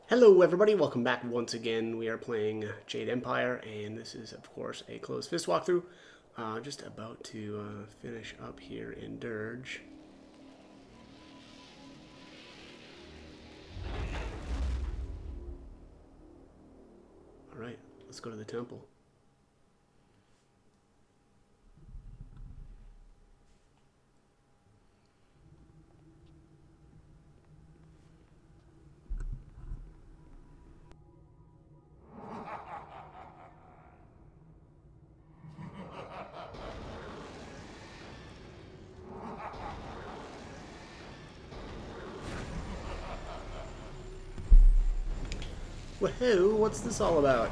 Hello everybody, welcome back once again. We are playing Jade Empire, and this is of course a Closed Fist walkthrough. Just about to finish up here in Dirge. Alright, let's go to the temple. Woohoo, what's this all about?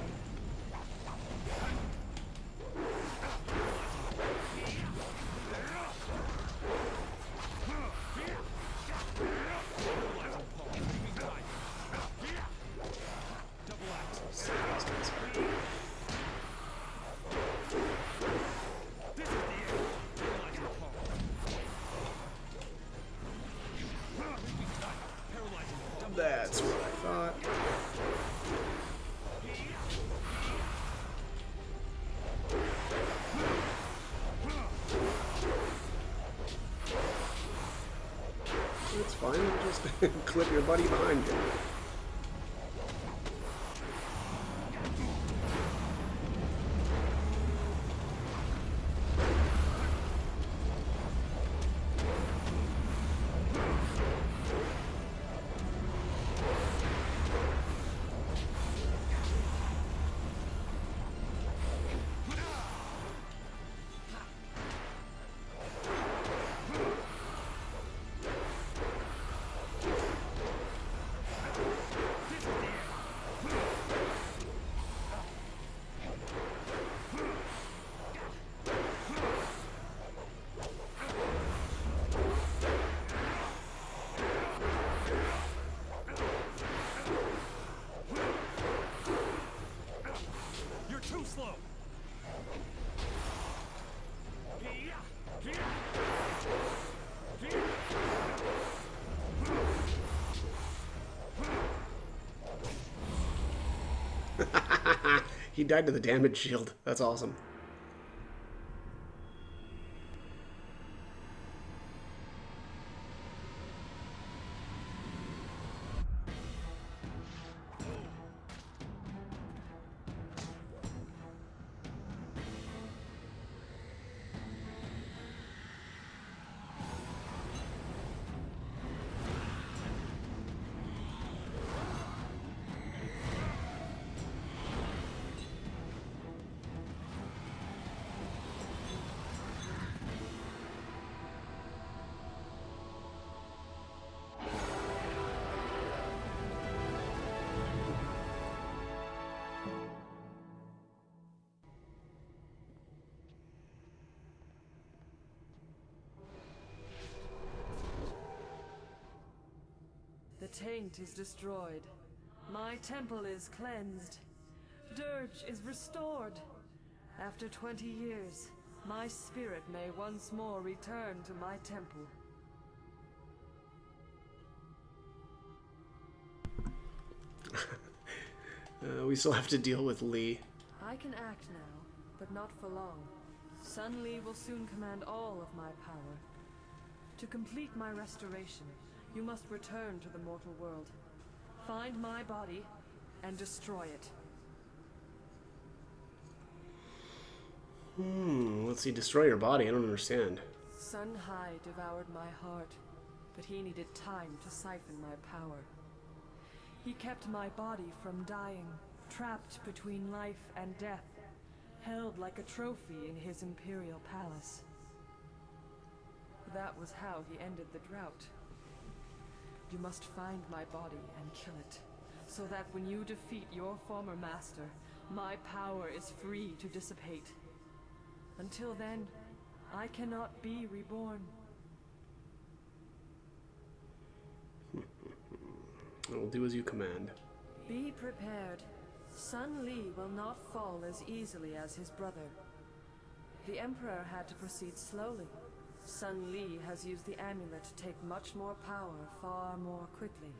That's what I thought. It's fine, just clip your buddy behind you. Too slow. He died to the damage shield. That's awesome. The taint is destroyed. My temple is cleansed. Dirge is restored. After 20 years, my spirit may once more return to my temple. We still have to deal with Lee. I can act now, but not for long. Sun Li will soon command all of my power. To complete my restoration, you must return to the mortal world. Find my body and destroy it. Let's see, destroy your body? I don't understand. Sun Hai devoured my heart, but he needed time to siphon my power. He kept my body from dying, trapped between life and death, held like a trophy in his imperial palace. That was how he ended the drought. You must find my body and kill it, so that when you defeat your former master, my power is free to dissipate. Until then, I cannot be reborn. I will do as you command. Be prepared. Sun Li will not fall as easily as his brother. The Emperor had to proceed slowly. Sun Li has used the amulet to take much more power far more quickly.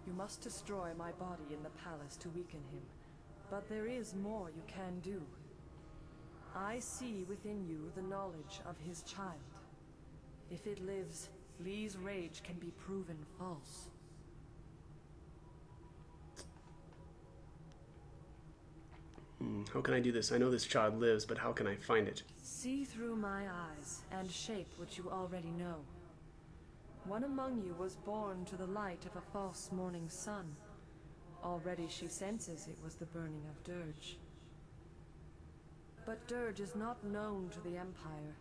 You must destroy my body in the palace to weaken him. But there is more you can do. I see within you the knowledge of his child. If it lives, Lee's rage can be proven false. How can I do this? I know this child lives, but how can I find it? See through my eyes and shape what you already know. One among you was born to the light of a false morning sun. Already she senses it was the burning of Dirge. But Dirge is not known to the Empire.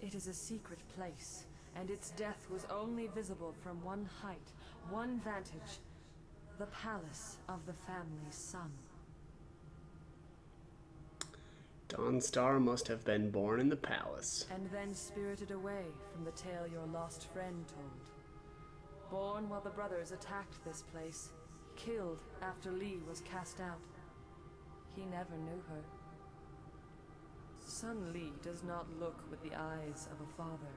It is a secret place, and its death was only visible from one height, one vantage, the palace of the family's son. Dawnstar must have been born in the palace. And then spirited away from the tale your lost friend told. Born while the brothers attacked this place, killed after Lee was cast out. He never knew her. Son Lee does not look with the eyes of a father.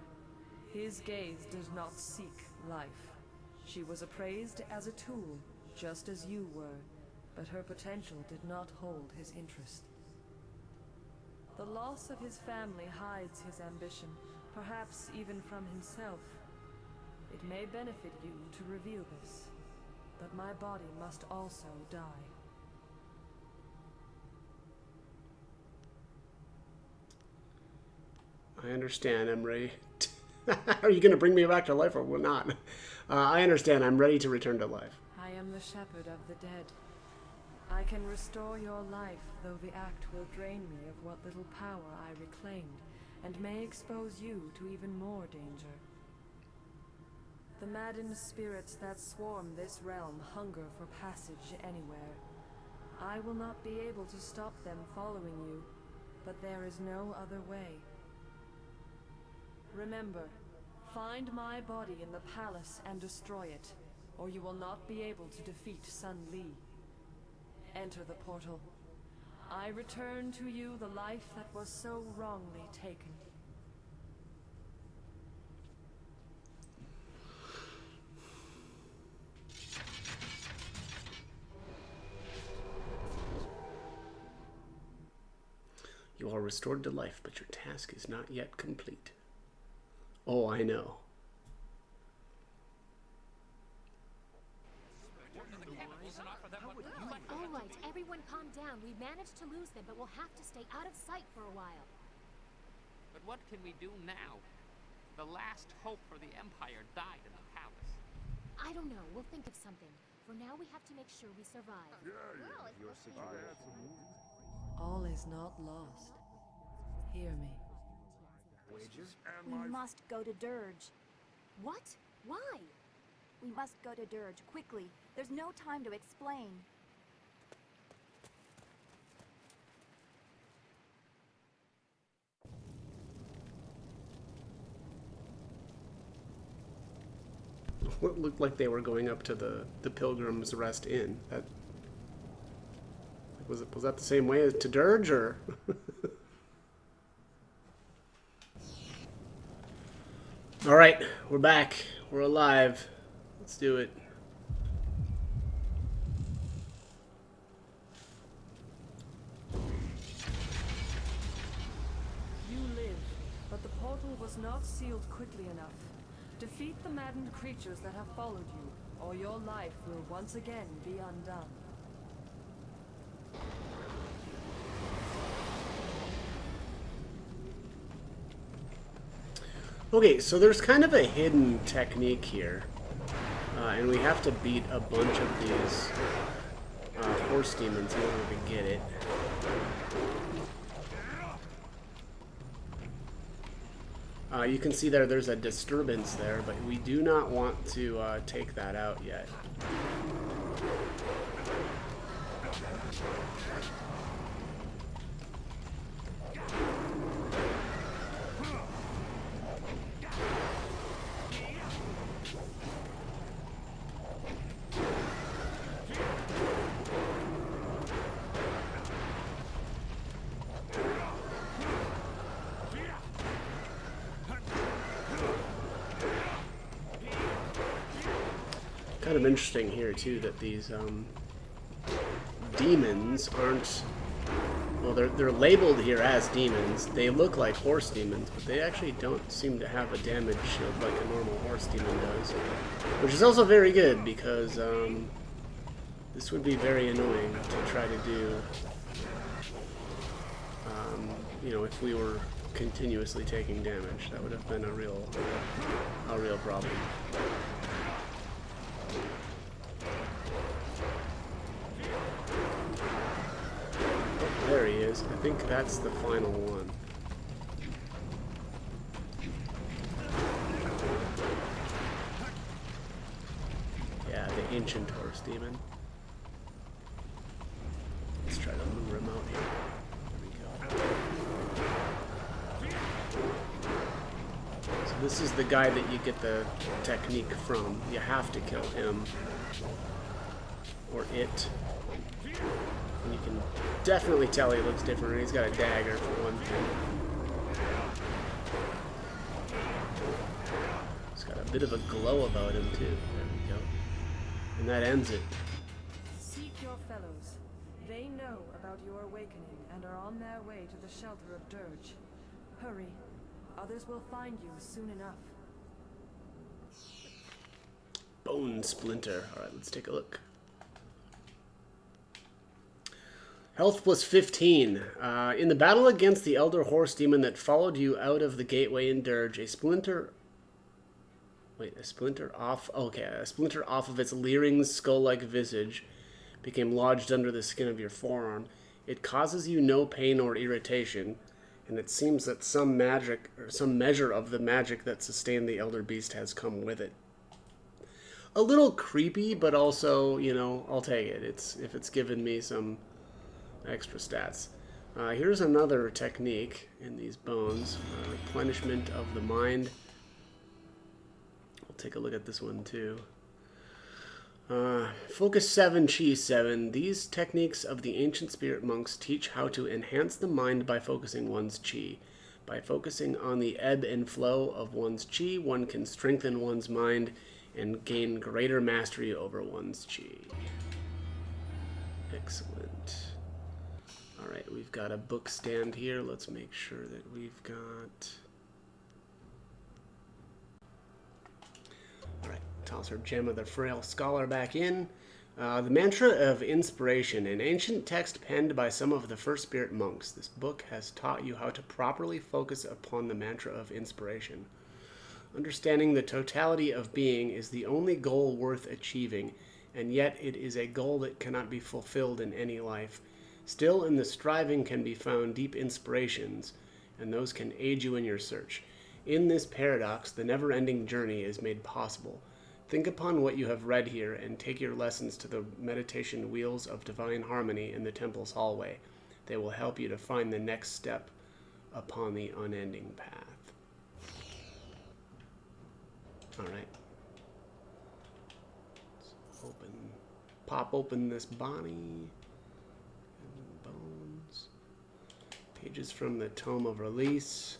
His gaze does not seek life. She was appraised as a tool, just as you were, but her potential did not hold his interest. The loss of his family hides his ambition, perhaps even from himself. It may benefit you to reveal this, but my body must also die. I understand. I'm ready. Are you going to bring me back to life or not? I understand. I'm ready to return to life. I am the shepherd of the dead. I can restore your life, though the act will drain me of what little power I reclaimed, and may expose you to even more danger. The maddened spirits that swarm this realm hunger for passage anywhere. I will not be able to stop them following you, but there is no other way. Remember, find my body in the palace and destroy it, or you will not be able to defeat Sun Lee. Enter the portal. I return to you the life that was so wrongly taken. You are restored to life, but your task is not yet complete. Oh, I know. All right, everyone calm down. We managed to lose them, but we'll have to stay out of sight for a while. But what can we do now? The last hope for the Empire died in the palace. I don't know. We'll think of something. For now, we have to make sure we survive. All is not lost. Hear me. We must go to Dirge. What? Why? We must go to Dirge, quickly. There's no time to explain. What looked like they were going up to the Pilgrim's Rest Inn. That was that the same way as to Dirge, or? All right, we're back. We're alive. Let's do it. You live, but the portal was not sealed quickly enough. Defeat the maddened creatures that have followed you, or your life will once again be undone. Okay, so there's kind of a hidden technique here. And we have to beat a bunch of these horse demons in order to get it. You can see there's a disturbance there, but we do not want to take that out yet. kind of interesting here too that these demons aren't. Well, they're labeled here as demons. They look like horse demons, but they actually don't seem to have a damage shield like a normal horse demon does, which is also very good because this would be very annoying to try to do. You know, if we were continuously taking damage, that would have been a real problem. Oh, there he is. I think that's the final one. Yeah, the ancient horse demon. Let's try to lure him out here. This is the guy that you get the technique from. You have to kill him. Or it. And you can definitely tell he looks different. He's got a dagger for one thing. He's got a bit of a glow about him too. There we go. And that ends it. Seek your fellows. They know about your awakening and are on their way to the shelter of Dirge. Hurry. Others will find you soon enough. Bone Splinter. Alright, let's take a look. Health plus 15. In the battle against the Elder Horse Demon that followed you out of the gateway in Dirge, a splinter off of its leering skull-like visage became lodged under the skin of your forearm. It causes you no pain or irritation, and it seems that some magic, or some measure of the magic that sustained the Elder Beast has come with it. A little creepy, but also, you know, I'll take it. If it's given me some extra stats. Here's another technique in these bones. Replenishment of the mind. We'll take a look at this one too. Focus 7, Chi 7. These techniques of the ancient spirit monks teach how to enhance the mind by focusing one's chi. By focusing on the ebb and flow of one's chi, one can strengthen one's mind and gain greater mastery over one's chi. Excellent. Alright, we've got a book stand here. Let's make sure that we've got... Alright, toss our Gem of the Frail Scholar back in. The Mantra of Inspiration, an ancient text penned by some of the first spirit monks. This book has taught you how to properly focus upon the Mantra of Inspiration. Understanding the totality of being is the only goal worth achieving, and yet it is a goal that cannot be fulfilled in any life. Still, in the striving can be found deep inspirations, and those can aid you in your search. In this paradox, the never-ending journey is made possible. Think upon what you have read here, and take your lessons to the meditation wheels of divine harmony in the temple's hallway. They will help you to find the next step upon the unending path. Alright. Let's pop open this Bonnie. Bones. Pages from the Tome of Release.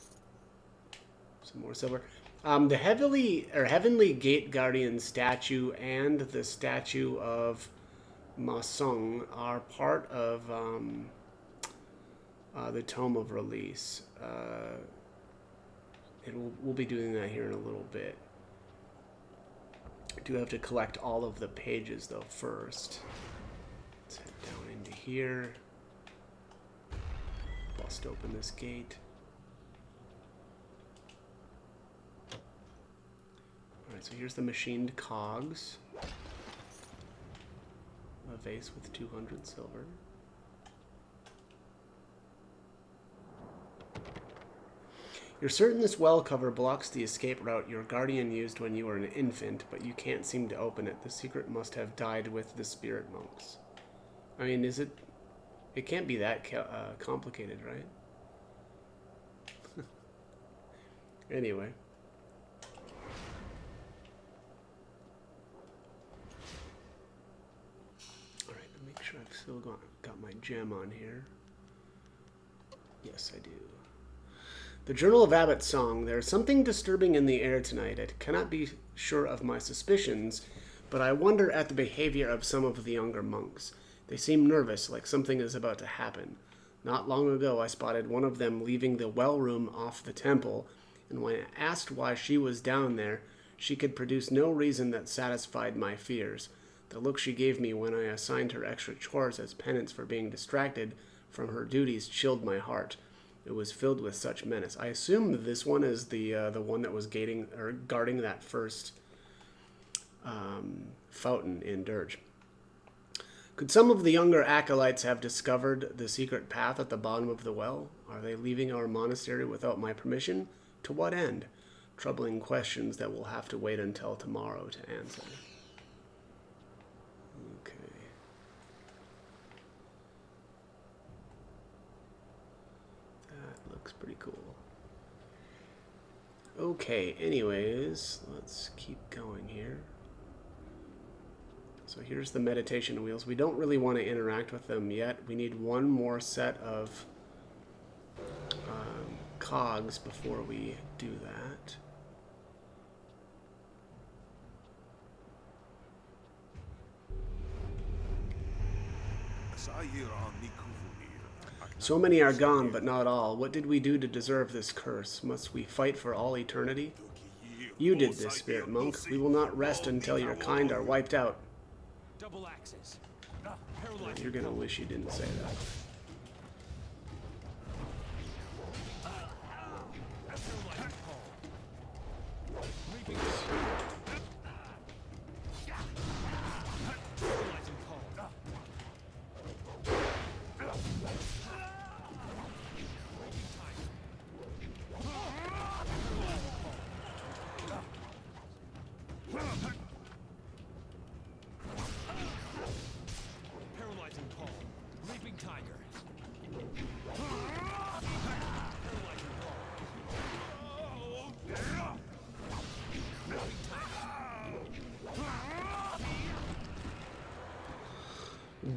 Some more silver. The Heavenly Gate Guardian statue and the statue of Ma Sung are part of the Tome of Release. And we'll be doing that here in a little bit. I do have to collect all of the pages though first. Let's head down into here. Bust open this gate. Alright, so here's the machined cogs. A vase with 200 silver. You're certain this well cover blocks the escape route your guardian used when you were an infant, but you can't seem to open it. The secret must have died with the spirit monks. I mean, is it... It can't be that complicated, right? Anyway. Alright, make sure I've still got my gem on here. Yes, I do. The Journal of Abbot Song. There is something disturbing in the air tonight. I cannot be sure of my suspicions, but I wonder at the behavior of some of the younger monks. They seem nervous, like something is about to happen. Not long ago, I spotted one of them leaving the well room off the temple, and when asked why she was down there, she could produce no reason that satisfied my fears. The look she gave me when I assigned her extra chores as penance for being distracted from her duties chilled my heart. It was filled with such menace. I assume this one is the one that was guarding that first fountain in Dirge. Could some of the younger acolytes have discovered the secret path at the bottom of the well? Are they leaving our monastery without my permission? To what end? Troubling questions that we'll have to wait until tomorrow to answer. Okay. That looks pretty cool. Okay, anyways, let's keep going here. So here's the meditation wheels. We don't really want to interact with them yet. We need one more set of cogs before we do that. So many are gone, but not all. What did we do to deserve this curse? Must we fight for all eternity? You did this, spirit monk. We will not rest until your kind are wiped out. Double axes. You're gonna wish you didn't say that.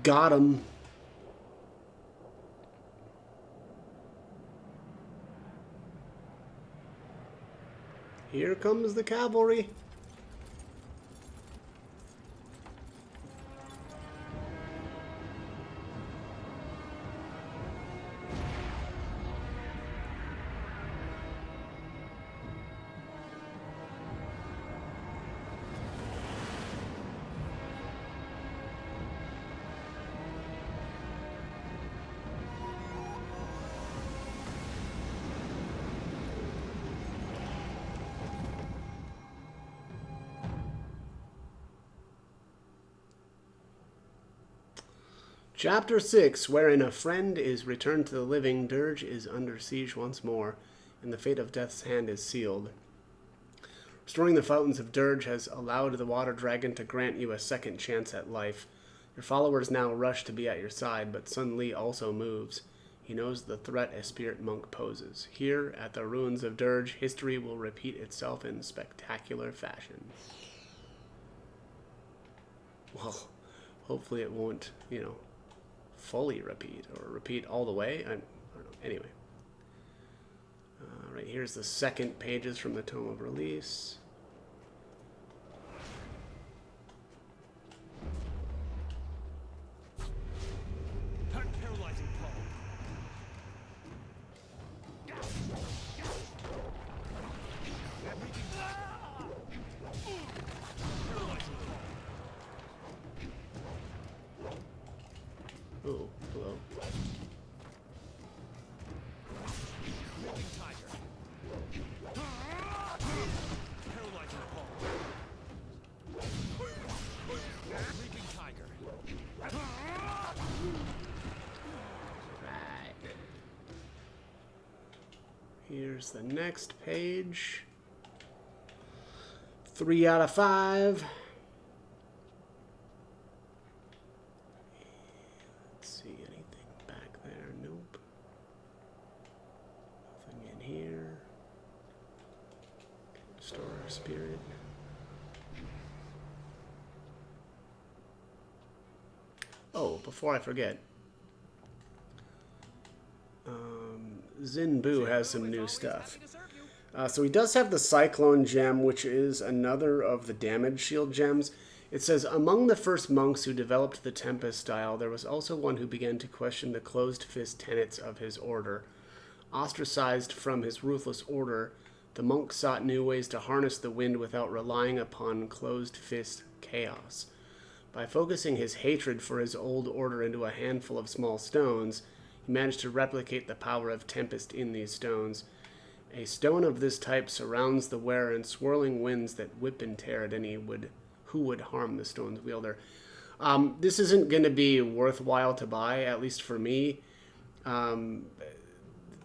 Got him. Here comes the cavalry. Chapter 6, wherein a friend is returned to the living, Dirge is under siege once more, and the fate of Death's hand is sealed. Restoring the fountains of Dirge has allowed the water dragon to grant you a second chance at life. Your followers now rush to be at your side, but Sun Li also moves. He knows the threat a spirit monk poses. Here, at the ruins of Dirge, history will repeat itself in spectacular fashion. Well, hopefully it won't, fully repeat, or repeat all the way. I don't know. Anyway. Right here's the second pages from the Tome of Release. Paralyzing call. Oh, hello. Moving tiger. Paralyzing call. Leaping tiger. Right. Here's the next page. 3 out of 5. Let's see, anything back there? Nope. Nothing in here. Restore our spirit. Oh, before I forget. Zinbu has some new stuff. So he does have the Cyclone Gem, which is another of the damage shield gems. It says, among the first monks who developed the Tempest style, there was also one who began to question the closed fist tenets of his order. Ostracized from his ruthless order, the monk sought new ways to harness the wind without relying upon closed fist chaos. By focusing his hatred for his old order into a handful of small stones, he managed to replicate the power of Tempest in these stones. A stone of this type surrounds the wearer in swirling winds that whip and tear at any who would harm the stone's wielder. This isn't going to be worthwhile to buy, at least for me. The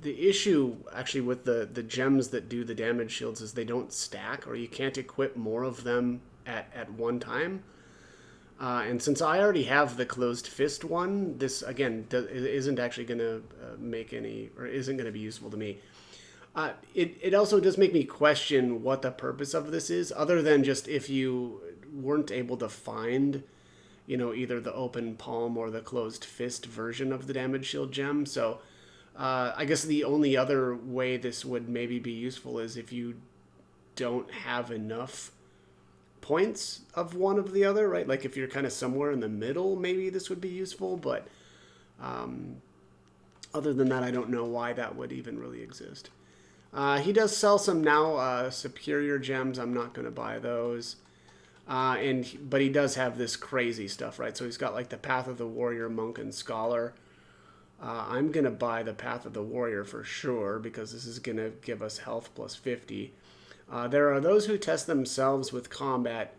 issue, actually, with the gems that do the damage shields is they don't stack, or you can't equip more of them at one time. And since I already have the closed fist one, this, again, isn't actually going to make any, or isn't going to be useful to me. It also does make me question what the purpose of this is, other than just if you weren't able to find, either the open palm or the closed fist version of the damage shield gem. So I guess the only other way this would maybe be useful is if you don't have enough points of one of the other, right? Like if you're kind of somewhere in the middle, maybe this would be useful, but other than that, I don't know why that would even really exist. He does sell some now superior gems. I'm not going to buy those. But he does have this crazy stuff, right? So he's got like the Path of the Warrior, Monk, and Scholar. I'm going to buy the Path of the Warrior for sure, because this is going to give us health plus 50. There are those who test themselves with combat,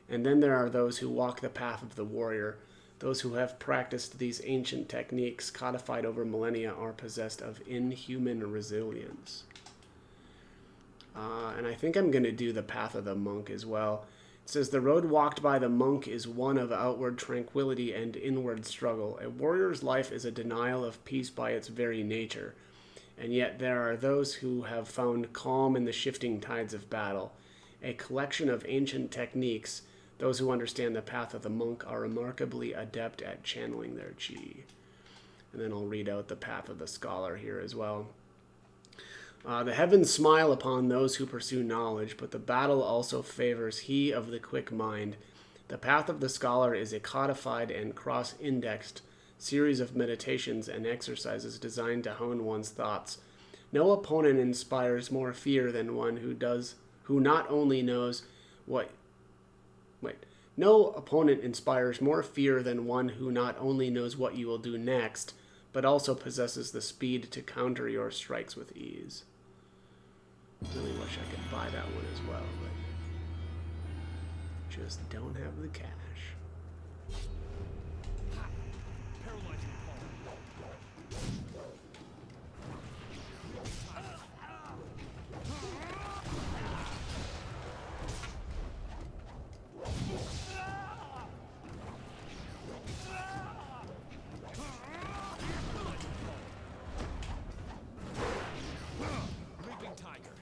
and then there are those who walk the Path of the Warrior. Those who have practiced these ancient techniques, codified over millennia, are possessed of inhuman resilience. And I think I'm going to do the Path of the Monk as well. It says, the road walked by the monk is one of outward tranquility and inward struggle. A warrior's life is a denial of peace by its very nature. And yet there are those who have found calm in the shifting tides of battle. A collection of ancient techniques, those who understand the path of the monk are remarkably adept at channeling their chi. And then I'll read out the path of the scholar here as well. The heavens smile upon those who pursue knowledge, but the battle also favors he of the quick mind. The path of the scholar is a codified and cross-indexed series of meditations and exercises designed to hone one's thoughts. No opponent inspires more fear than one who not only knows what... No opponent inspires more fear than one who not only knows what you will do next, but also possesses the speed to counter your strikes with ease. Really wish I could buy that one as well, but just don't have the cash. Paralyzing Leaping tiger.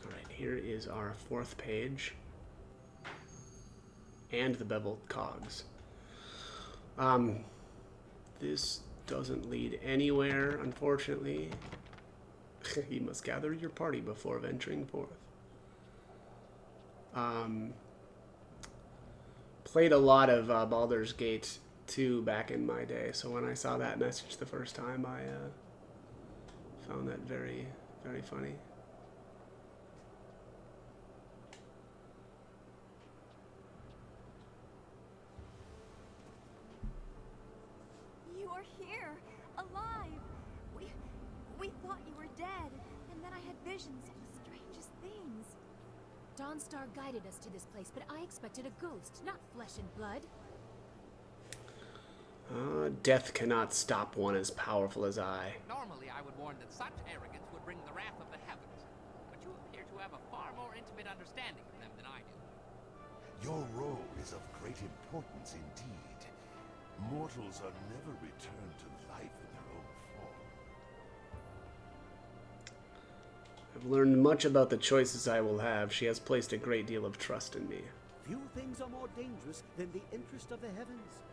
Alright, here is our fourth page. And the beveled cogs. This doesn't lead anywhere, unfortunately. You must gather your party before venturing forth. Played a lot of Baldur's Gate 2 back in my day, so when I saw that message the first time, I found that very, very funny. You are here, alive. We thought you were dead, and then I had visions of the strangest things. Dawnstar guided us to this place, but I expected a ghost, not flesh and blood. Death cannot stop one as powerful as I. Normally, I would warn that such arrogance would bring the wrath of the heavens, but you appear to have a far more intimate understanding of them than I do. Your role is of great importance indeed. Mortals are never returned to life in their own form. I've learned much about the choices I will have. She has placed a great deal of trust in me. Few things are more dangerous than the interest of the heavens.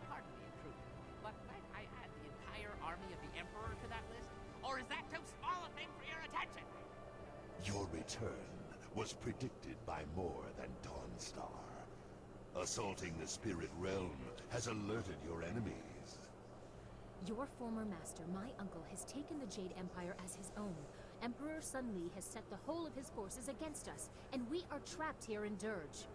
Pardon the intrusion, but might I add the entire army of the Emperor to that list? Or is that too small a Your return was predicted by more than Dawnstar. Assaulting the spirit realm has alerted your enemies. Your former master, my uncle, has taken the Jade Empire as his own. Emperor Sun Li has set the whole of his forces against us, and we are trapped here in Dirge.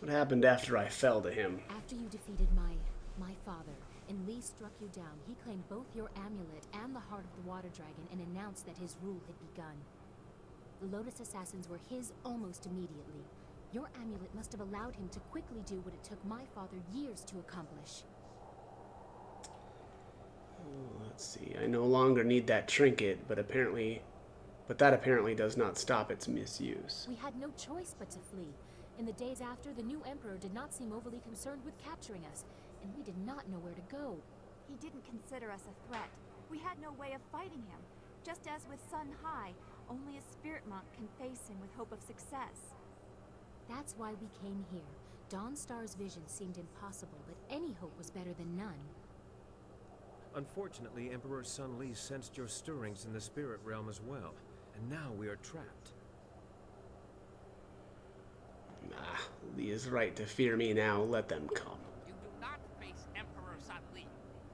What happened after I fell to him? After you defeated my father, and Li struck you down, he claimed both your amulet and the heart of the water dragon and announced that his rule had begun. The Lotus Assassins were his almost immediately. Your amulet must have allowed him to quickly do what it took my father years to accomplish. Let's see. I no longer need that trinket, but that apparently does not stop its misuse. We had no choice but to flee. In the days after, the new emperor did not seem overly concerned with capturing us, and we did not know where to go. He didn't consider us a threat. We had no way of fighting him. Just as with Sun High, only a spirit monk can face him with hope of success. That's why we came here. Dawnstar's vision seemed impossible, but any hope was better than none. Unfortunately, Emperor Sun Li sensed your stirrings in the spirit realm as well, and now we are trapped. Li is right to fear me now. Let them come. You do not face Emperor Sun Li.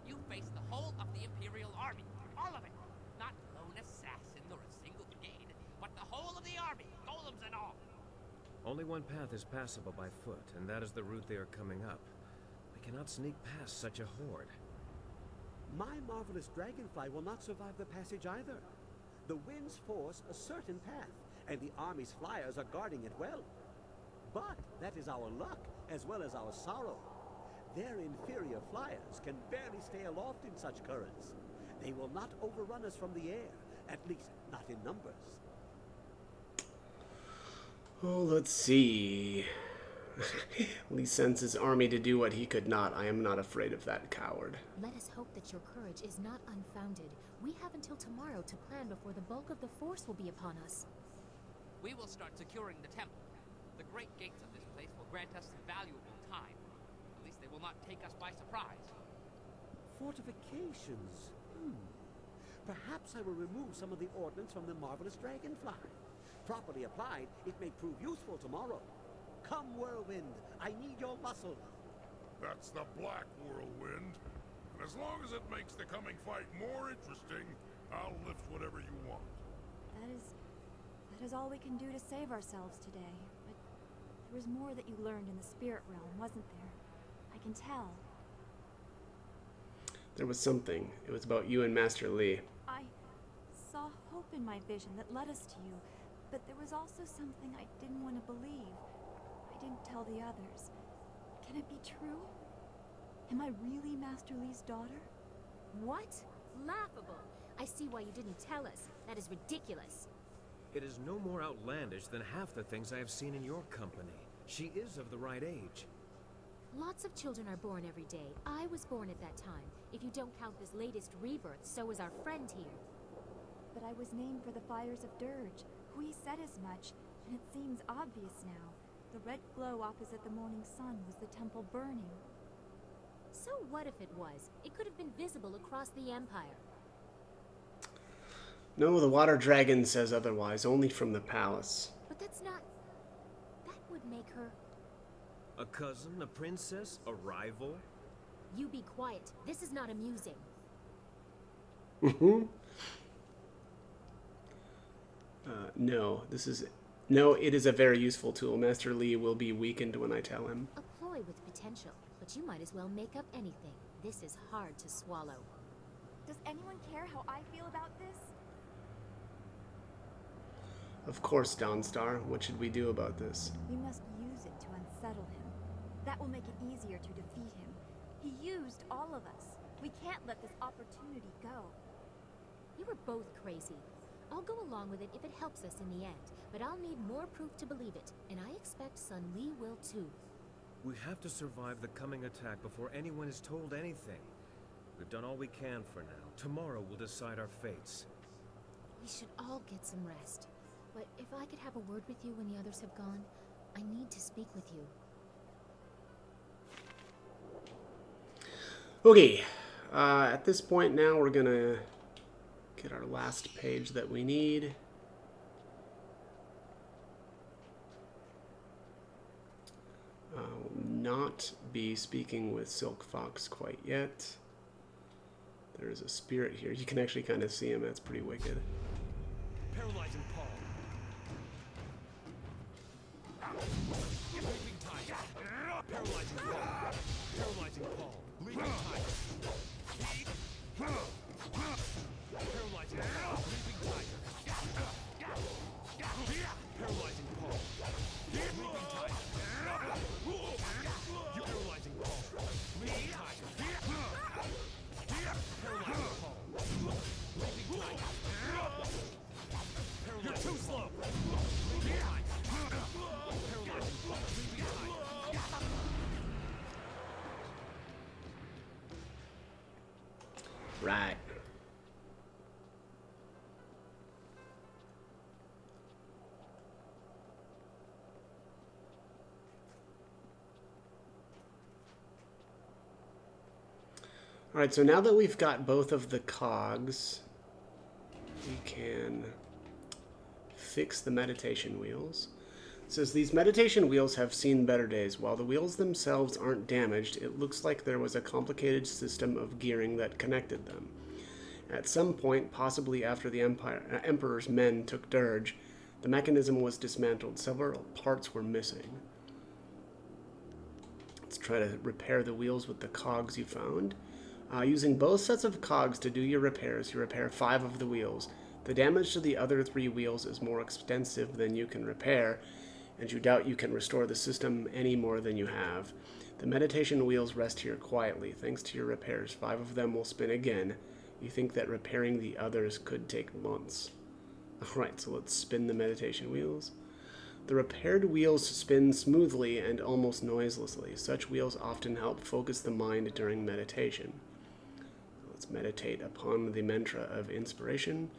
You face the whole of the Imperial Army. All of it. Not lone assassins or a single brigade, but the whole of the army, golems and all. Only one path is passable by foot, and that is the route they are coming up. We cannot sneak past such a horde. My marvelous dragonfly will not survive the passage either. The winds force a certain path, and the army's flyers are guarding it well. But that is our luck, as well as our sorrow. Their inferior flyers can barely stay aloft in such currents. They will not overrun us from the air, at least not in numbers. Oh, let's see. Li sends his army to do what he could not. I am not afraid of that coward. Let us hope that your courage is not unfounded. We have until tomorrow to plan before the bulk of the force will be upon us. We will start securing the temple. The great gates of this place will grant us valuable time. At least they will not take us by surprise. Fortifications? Perhaps I will remove some of the ordnance from the marvelous dragonfly. Properly applied, it may prove useful tomorrow. Come, whirlwind, I need your muscle. That's the Black Whirlwind. And as long as it makes the coming fight more interesting, I'll lift whatever you want. That is all we can do to save ourselves today. But there was more that you learned in the spirit realm, wasn't there? I can tell. There was something. It was about you and Master Li. I saw hope in my vision that led us to you, but there was also something I didn't want to believe. I didn't tell the others. Can it be true? Am I really Master Li's daughter? What? Laughable. I see why you didn't tell us. That is ridiculous. It is no more outlandish than half the things I have seen in your company. She is of the right age. Lots of children are born every day. I was born at that time. If you don't count this latest rebirth, so is our friend here. But I was named for the fires of Dirge. Hui said as much, and it seems obvious now. The red glow opposite the morning sun was the temple burning. So what if it was? It could have been visible across the Empire. No, the water dragon says otherwise, only from the palace. But that's not... That would make her... A cousin, a princess, a rival? You be quiet. This is not amusing. No, it is a very useful tool. Master Li will be weakened when I tell him. A ploy with potential, but you might as well make up anything. This is hard to swallow. Does anyone care how I feel about this? Of course, Dawnstar. What should we do about this? We must use it to unsettle him. That will make it easier to defeat him. He used all of us. We can't let this opportunity go. You were both crazy. I'll go along with it if it helps us in the end, but I'll need more proof to believe it, and I expect Sun Li will too. We have to survive the coming attack before anyone is told anything. We've done all we can for now. Tomorrow will decide our fates. We should all get some rest. But if I could have a word with you when the others have gone, I need to speak with you. Okay, at this point now we're gonna get our last page that we need. I'll not be speaking with Silk Fox quite yet. There's a spirit here. You can actually kind of see him. That's pretty wicked. Paralyzing Paul. Leaping tiger. Paralyzing Paul. Paralyzing Paul. Leaping tiger. Paralyzing Paul. Leaping tiger. Paralyzing Paul. Leaping tiger. Paralyzing Paul. Leaping tiger. Paralyzing Paul. Leaping tiger. You're too slow. Leaping tiger. Paralyzing Paul. Leaping tiger. Right. All right, so now that we've got both of the cogs, we can fix the meditation wheels. It says these meditation wheels have seen better days. While the wheels themselves aren't damaged, it looks like there was a complicated system of gearing that connected them. At some point, possibly after the Emperor's men took Dirge, the mechanism was dismantled. Several parts were missing. Let's try to repair the wheels with the cogs you found. Using both sets of cogs to do your repairs, you repair 5 of the wheels. The damage to the other 3 wheels is more extensive than you can repair, and you doubt you can restore the system any more than you have. The meditation wheels rest here quietly. Thanks to your repairs, 5 of them will spin again. You think that repairing the others could take months. Alright, so let's spin the meditation wheels. The repaired wheels spin smoothly and almost noiselessly. Such wheels often help focus the mind during meditation. Let's meditate upon the mantra of inspiration.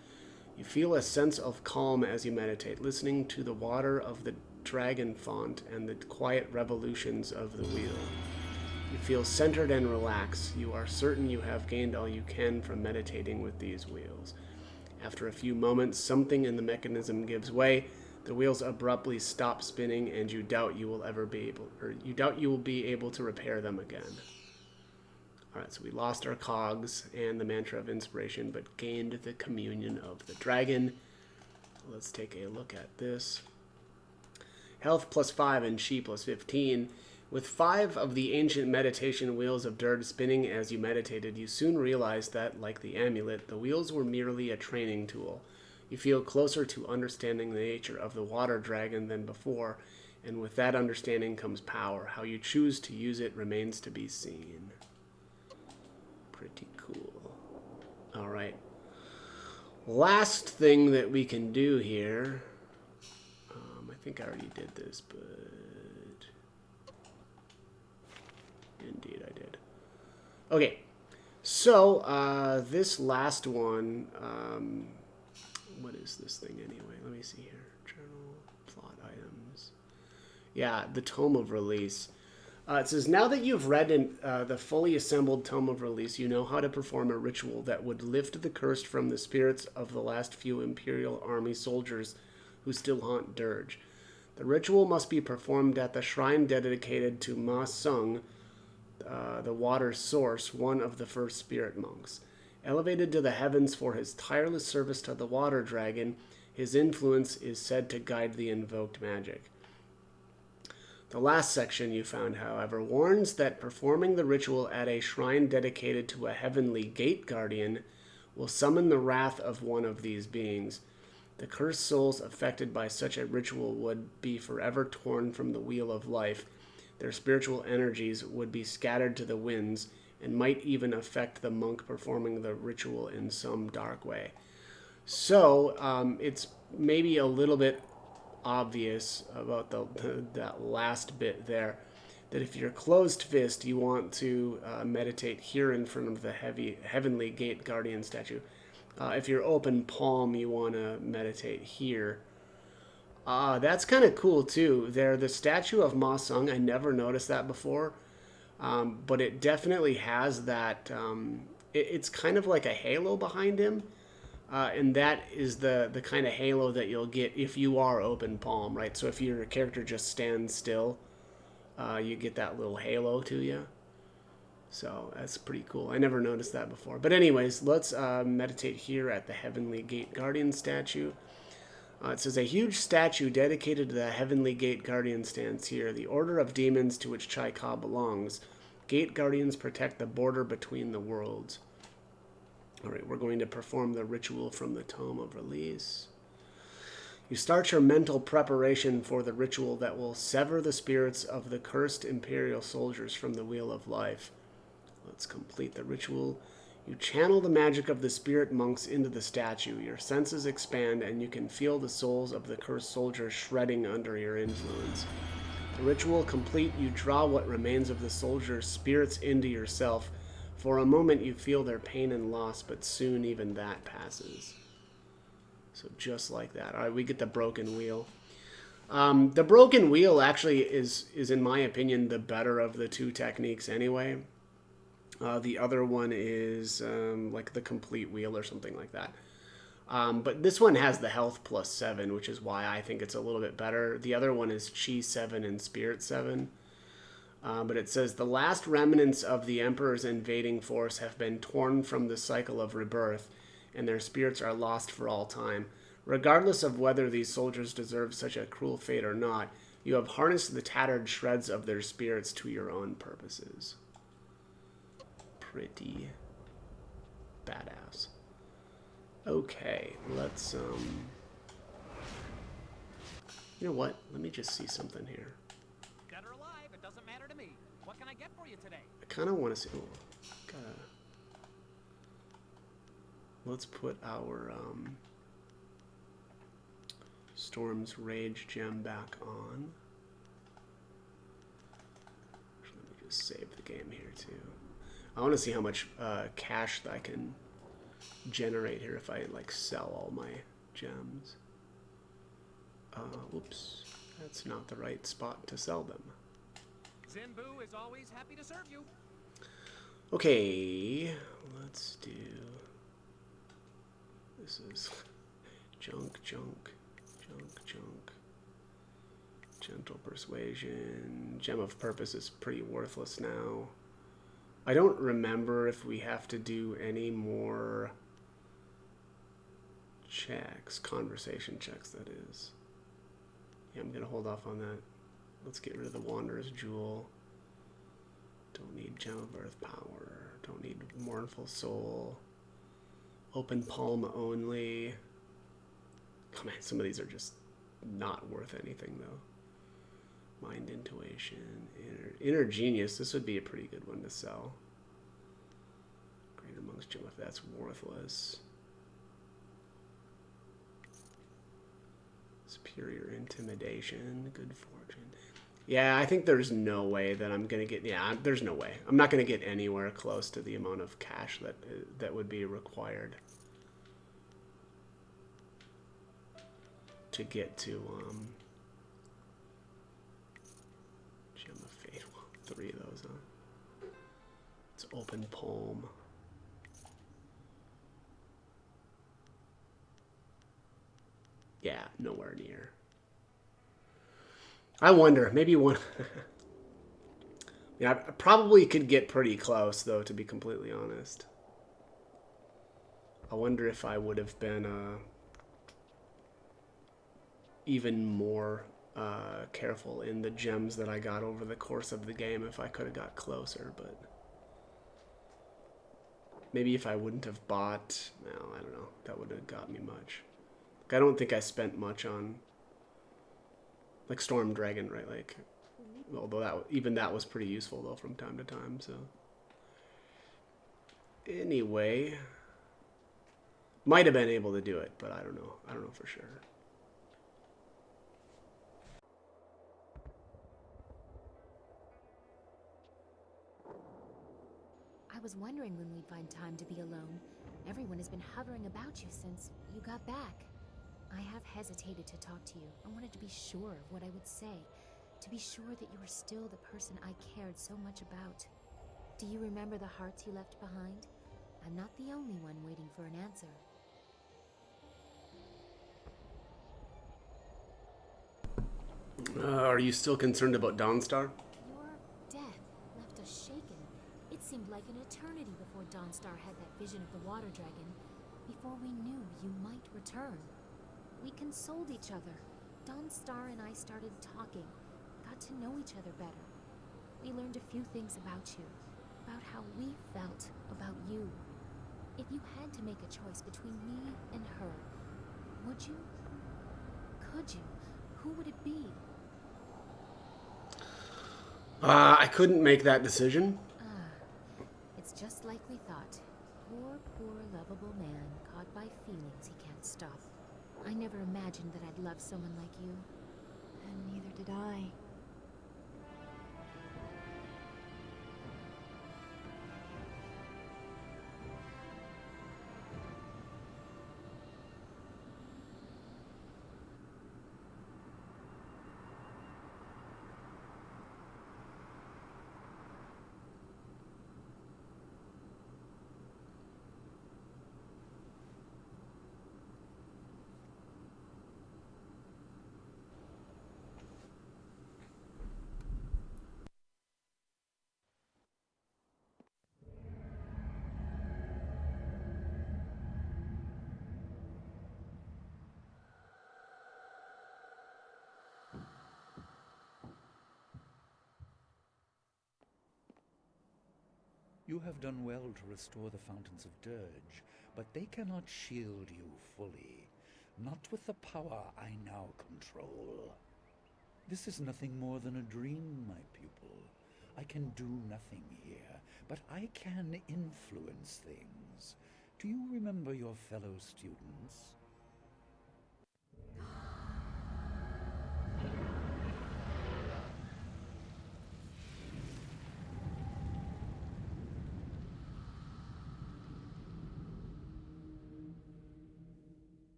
You feel a sense of calm as you meditate, listening to the water of the dragon font and the quiet revolutions of the wheel. You feel centered and relaxed. You are certain you have gained all you can from meditating with these wheels. After a few moments, something in the mechanism gives way. The wheels abruptly stop spinning, and you doubt you will be able to repair them again. Alright, so we lost our cogs and the mantra of inspiration, but gained the communion of the dragon. Let's take a look at this. Health +5 and Chi +15. With 5 of the ancient meditation wheels of Dirge spinning as you meditated, you soon realized that, like the amulet, the wheels were merely a training tool. You feel closer to understanding the nature of the water dragon than before, and with that understanding comes power. How you choose to use it remains to be seen. Pretty cool. Alright. Last thing that we can do here. I think I already did this, but... Indeed I did. Okay. So, this last one... what is this thing anyway? Let me see here. Journal, plot items. Yeah, the Tome of Release. It says, now that you've read the fully assembled Tome of Release, you know how to perform a ritual that would lift the curse from the spirits of the last few Imperial Army soldiers who still haunt Dirge. The ritual must be performed at the shrine dedicated to Ma Sung, the water source, one of the first spirit monks. Elevated to the heavens for his tireless service to the water dragon, his influence is said to guide the invoked magic. The last section you found, however, warns that performing the ritual at a shrine dedicated to a heavenly gate guardian will summon the wrath of one of these beings. The cursed souls affected by such a ritual would be forever torn from the wheel of life. Their spiritual energies would be scattered to the winds and might even affect the monk performing the ritual in some dark way. So, it's maybe a little bit obvious about that last bit there, that if you're closed fist, you want to meditate here in front of the heavenly gate guardian statue. If you're open palm, you want to meditate here. That's kind of cool too. There, the statue of Ma Sung, I never noticed that before, but it definitely has that. It's kind of like a halo behind him. And that is the kind of halo that you'll get if you are open palm, right? So if your character just stands still, you get that little halo to you. So that's pretty cool. I never noticed that before. But anyways, let's meditate here at the Heavenly Gate Guardian statue. It says, a huge statue dedicated to the Heavenly Gate Guardian stands here, the order of demons to which Chai Ka belongs. Gate Guardians protect the border between the worlds. Alright, we're going to perform the ritual from the Tome of Release. You start your mental preparation for the ritual that will sever the spirits of the cursed Imperial soldiers from the Wheel of Life. Let's complete the ritual. You channel the magic of the spirit monks into the statue. Your senses expand, and you can feel the souls of the cursed soldiers shredding under your influence. The ritual complete, you draw what remains of the soldiers' spirits into yourself. For a moment, you feel their pain and loss, but soon even that passes. So just like that. All right, we get the broken wheel. The broken wheel actually is, in my opinion, the better of the two techniques anyway. The other one is like the complete wheel or something like that. But this one has the health plus 7, which is why I think it's a little bit better. The other one is Chi 7 and Spirit 7. But it says, the last remnants of the Emperor's invading force have been torn from the cycle of rebirth, and their spirits are lost for all time. Regardless of whether these soldiers deserve such a cruel fate or not, you have harnessed the tattered shreds of their spirits to your own purposes. Pretty badass. Okay, let's, you know what? Let me just see something here. Dead or alive, it doesn't matter to me. What can I get for you today? I kind of want to see, let's put our, Storm's Rage gem back on. Let me just save the game here, too. I want to see how much cash that I can generate here if I like sell all my gems. Whoops, that's not the right spot to sell them. Zinbu is always happy to serve you. Okay, let's do. This is junk. Gentle Persuasion. Gem of Purpose is pretty worthless now. I don't remember if we have to do any more checks, conversation checks, that is. Yeah, I'm going to hold off on that. Let's get rid of the Wanderer's Jewel. Don't need Gem of Earth Power. Don't need Mournful Soul. Open Palm only. Come on, some of these are just not worth anything, though. Mind Intuition. Inner Genius. This would be a pretty good one to sell. Greater Monk's Gem, if that's worthless. Superior Intimidation. Good Fortune. Yeah, I think there's no way that I'm going to get... Yeah, there's no way. I'm not going to get anywhere close to the amount of cash that would be required to get to... Gem of Fate. Well, 3 of those, huh? It's Open Palm. Yeah, nowhere near. I wonder, maybe one... Yeah, I probably could get pretty close, though, to be completely honest. I wonder if I would have been even more careful in the gems that I got over the course of the game if I could have got closer, but... Maybe if I wouldn't have bought... No, I don't know. That would have got me much. I don't think I spent much on... Like Storm Dragon, right? Like... Although even that was pretty useful, though, from time to time, so... Anyway... Might have been able to do it, but I don't know. I don't know for sure. I was wondering when we'd find time to be alone. Everyone has been hovering about you since you got back. I have hesitated to talk to you. I wanted to be sure of what I would say. To be sure that you were still the person I cared so much about. Do you remember the hearts you left behind? I'm not the only one waiting for an answer. Are you still concerned about Dawnstar? Your death left us shaken. It seemed like an eternity before Dawnstar had that vision of the water dragon. Before we knew you might return. We consoled each other. Dawnstar and I started talking, got to know each other better. We learned a few things about you, about how we felt about you. If you had to make a choice between me and her, would you? Could you? Who would it be? I couldn't make that decision. It's just like we thought. Poor, lovable man, caught by feelings he can't stop. I never imagined that I'd love someone like you. And neither did I. You have done well to restore the Fountains of Dirge, but they cannot shield you fully. Not with the power I now control. This is nothing more than a dream, my pupil. I can do nothing here, but I can influence things. Do you remember your fellow students?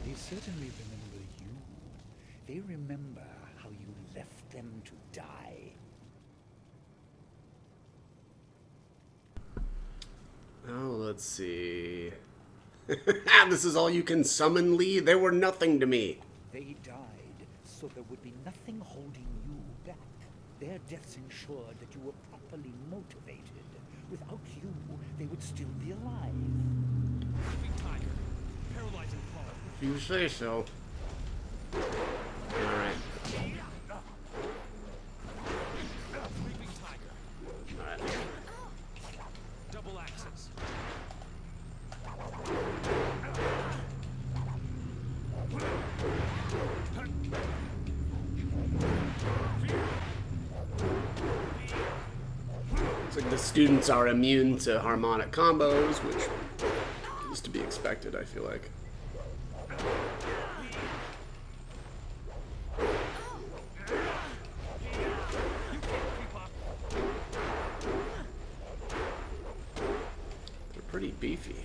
They certainly remember you. They remember how you left them to die. Oh, let's see. This is all you can summon, Lee? They were nothing to me. They died, so there would be nothing holding you back. Their deaths ensured that you were properly motivated. Without you, they would still be alive. Moving tiger. Paralyzing paw. If you say so. Alright. Leaping tiger. Alright. Double axis. Looks like the students are immune to harmonic combos, which is to be expected, I feel like. They're pretty beefy.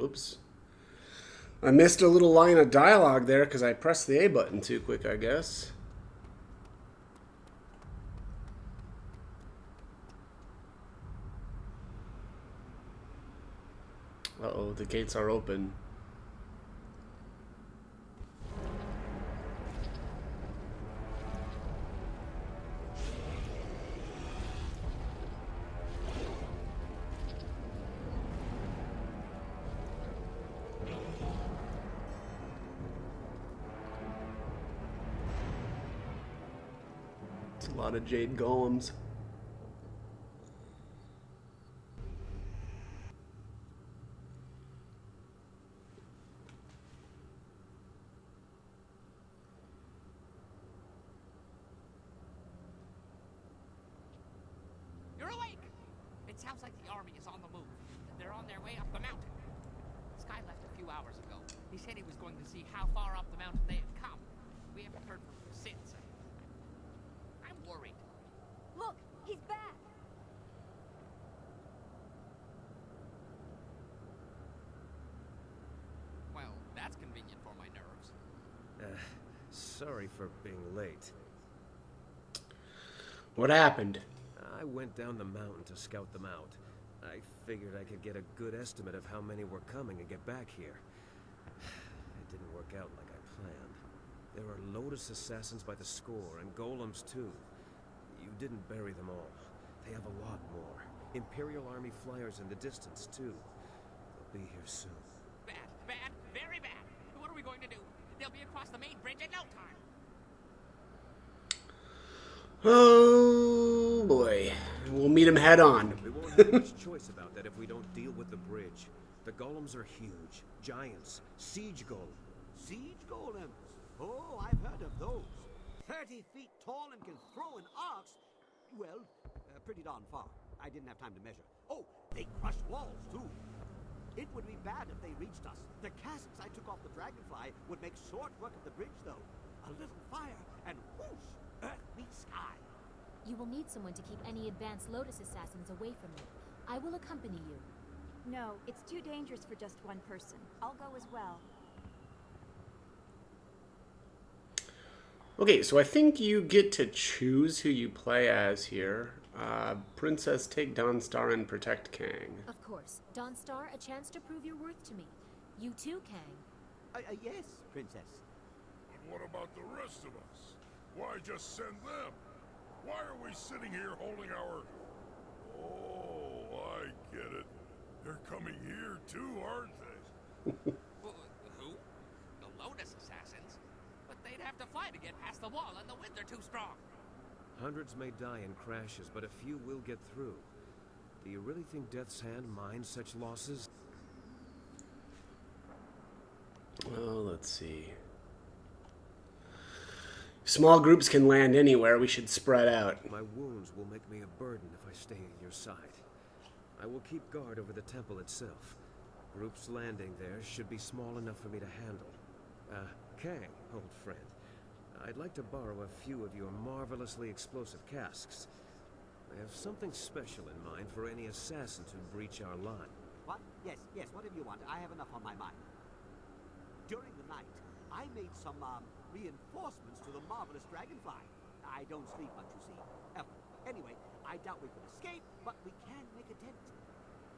Oops. I missed a little line of dialogue there because I pressed the A button too quick, I guess. Uh-oh, the gates are open. It's a lot of Jade Golems. You're awake! It sounds like the army is on the move. They're on their way up the mountain. Sky left a few hours ago. He said he was going to see how far up the mountain they had come. We haven't heard from him since. I'm worried. Sorry for being late. What happened? I went down the mountain to scout them out. I figured I could get a good estimate of how many were coming and get back here. It didn't work out like I planned. There are Lotus assassins by the score, and golems too. You didn't bury them all. They have a lot more. Imperial Army flyers in the distance too. They'll be here soon. Bad, bad, very bad. What are we going to do? They'll be across the main bridge in no time. Oh boy. We'll meet him head on. We won't have much choice about that if we don't deal with the bridge. The golems are huge. Giants. Siege golems. Siege golems? Oh, I've heard of those. 30 feet tall and can throw an axe. Well, pretty darn far. I didn't have time to measure. Oh, they crush walls, too. It would be bad if they reached us. The casks I took off the Dragonfly would make short work of the bridge, though. A little fire, and whoosh, earth meets sky. You will need someone to keep any advanced Lotus assassins away from you. I will accompany you. No, it's too dangerous for just one person. I'll go as well. Okay, so I think you get to choose who you play as here. Princess, take Dawnstar and protect Kang. Of course. Dawnstar, a chance to prove your worth to me. You too, Kang. Yes, Princess. But what about the rest of us? Why just send them? Why are we sitting here holding our... Oh, I get it. They're coming here too, aren't they? Who? The Lotus assassins? But they'd have to fly to get past the wall, and the winds are too strong. Hundreds may die in crashes, but a few will get through. Do you really think Death's Hand minds such losses? Well, let's see. Small groups can land anywhere. We should spread out. My wounds will make me a burden if I stay at your side. I will keep guard over the temple itself. Groups landing there should be small enough for me to handle. Kang, old friend. I'd like to borrow a few of your marvelously explosive casks. I have something special in mind for any assassins who breach our line. What? Yes, whatever you want. I have enough on my mind. During the night, I made some, reinforcements to the marvelous Dragonfly. I don't sleep much, you see. Anyway, I doubt we could escape, but we can make a dent.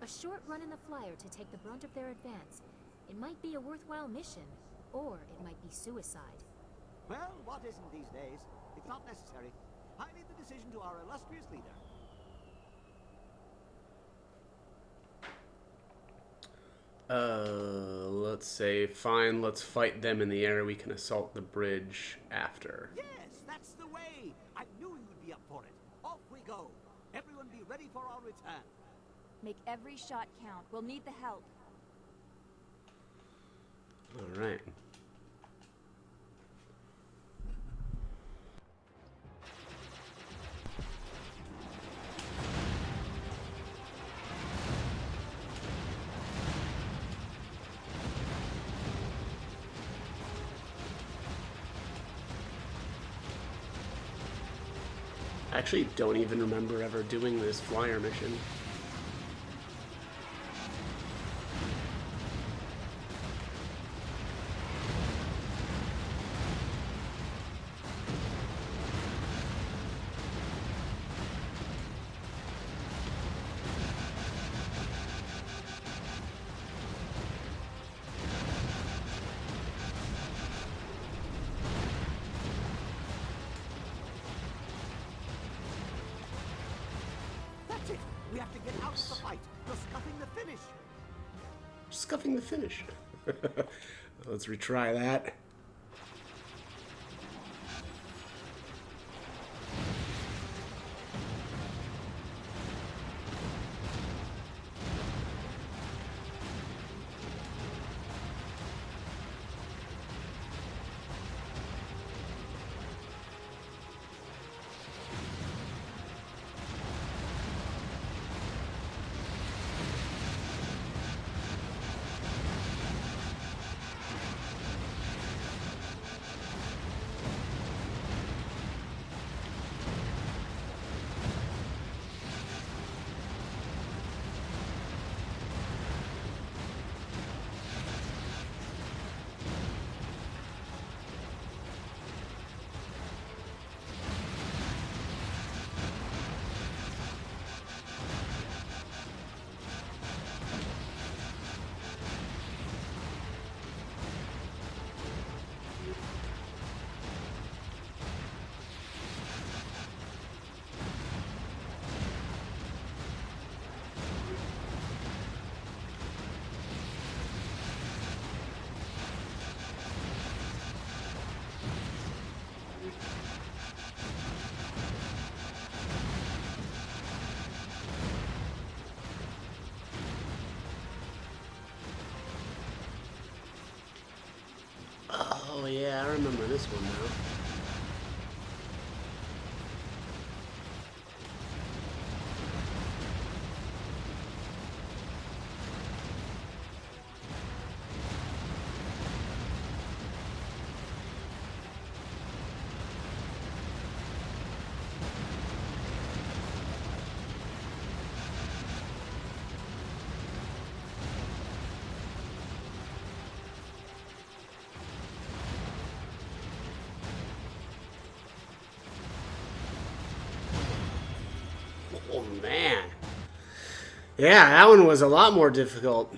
A short run in the flyer to take the brunt of their advance. It might be a worthwhile mission, or it might be suicide. Well, what isn't these days? It's not necessary. I leave the decision to our illustrious leader. Let's say, fine, let's fight them in the air. We can assault the bridge after. Yes, that's the way. I knew you would be up for it. Off we go. Everyone be ready for our return. Make every shot count. We'll need the help. All right. I actually don't even remember ever doing this flyer mission. That's it. We have to get out of the fight. You're scuffing the finish. Scuffing the finish. Let's retry that. Oh yeah, I remember this one now. Oh man. Yeah, that one was a lot more difficult.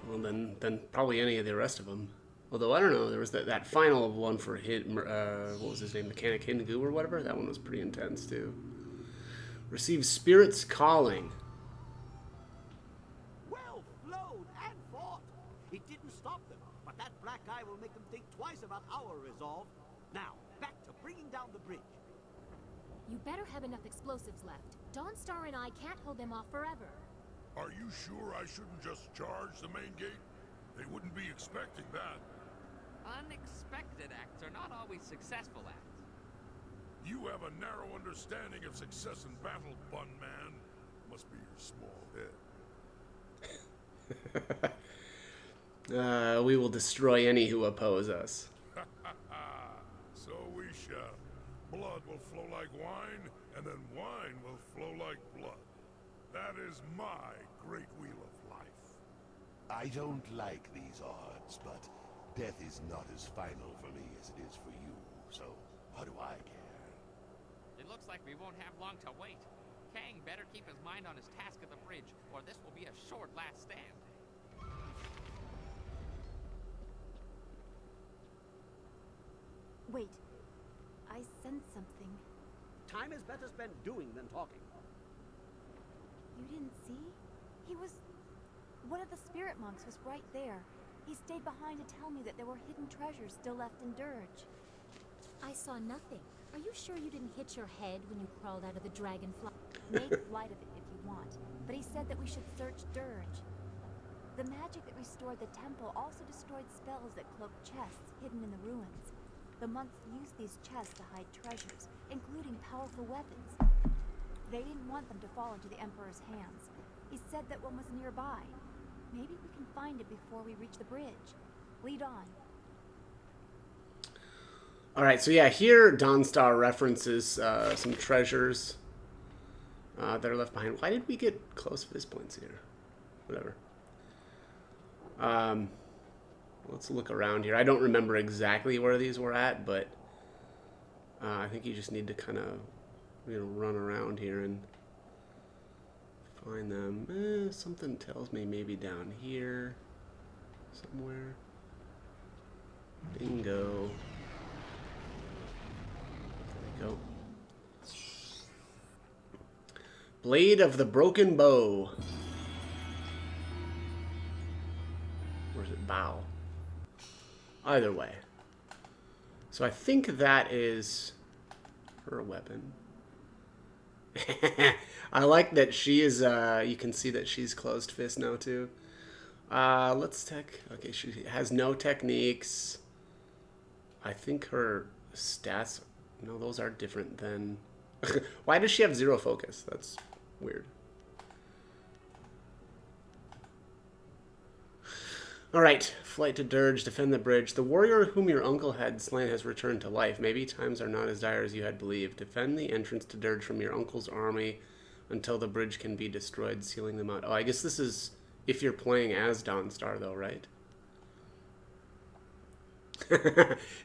Well, than probably any of the rest of them. Although I don't know, there was that final one for what was his name, Mechanic Hingu or whatever. That one was pretty intense too. Receive Spirit's Calling. Well flown and fought. It didn't stop them, but that black eye will make them think twice about our resolve. Now, back to bringing down the bridge. You better have enough explosives left. Dawnstar and I can't hold them off forever. Are you sure I shouldn't just charge the main gate? They wouldn't be expecting that. Unexpected acts are not always successful acts. You have a narrow understanding of success in battle, Bun Man. Must be your small head. We will destroy any who oppose us. So we shall. Blood will flow like wine, and then wine will flow like blood. That is my great wheel of life. I don't like these odds, but death is not as final for me as it is for you, so what do I care? It looks like we won't have long to wait. Kang better keep his mind on his task at the bridge, or this will be a short last stand. Wait. I sense something. Time is better spent doing than talking. You didn't see? He was... One of the spirit monks was right there. He stayed behind to tell me that there were hidden treasures still left in Dirge. I saw nothing. Are you sure you didn't hit your head when you crawled out of the dragonfly? Make light of it if you want, but he said that we should search Dirge. The magic that restored the temple also destroyed spells that cloaked chests hidden in the ruins. The monks used these chests to hide treasures, including powerful weapons. They didn't want them to fall into the Emperor's hands. He said that one was nearby. Maybe we can find it before we reach the bridge. Lead on. Alright, so yeah, here Dawnstar references some treasures that are left behind. Why did we get close fist points here? Whatever. Let's look around here. I don't remember exactly where these were at, but I think you just need to kind of, run around here and find them. Something tells me maybe down here somewhere. Bingo. There we go. Blade of the Broken Bow. Or is it bow? Either way. So I think that is her weapon. I like that she is, you can see that she's closed fist now too. Let's okay, she has no techniques. I think her stats, no, those are different than, why does she have 0 focus? That's weird. Alright, flight to Dirge, defend the bridge. The warrior whom your uncle had slain has returned to life. Maybe times are not as dire as you had believed. Defend the entrance to Dirge from your uncle's army until the bridge can be destroyed, sealing them out. Oh, I guess this is if you're playing as Dawnstar, though, right?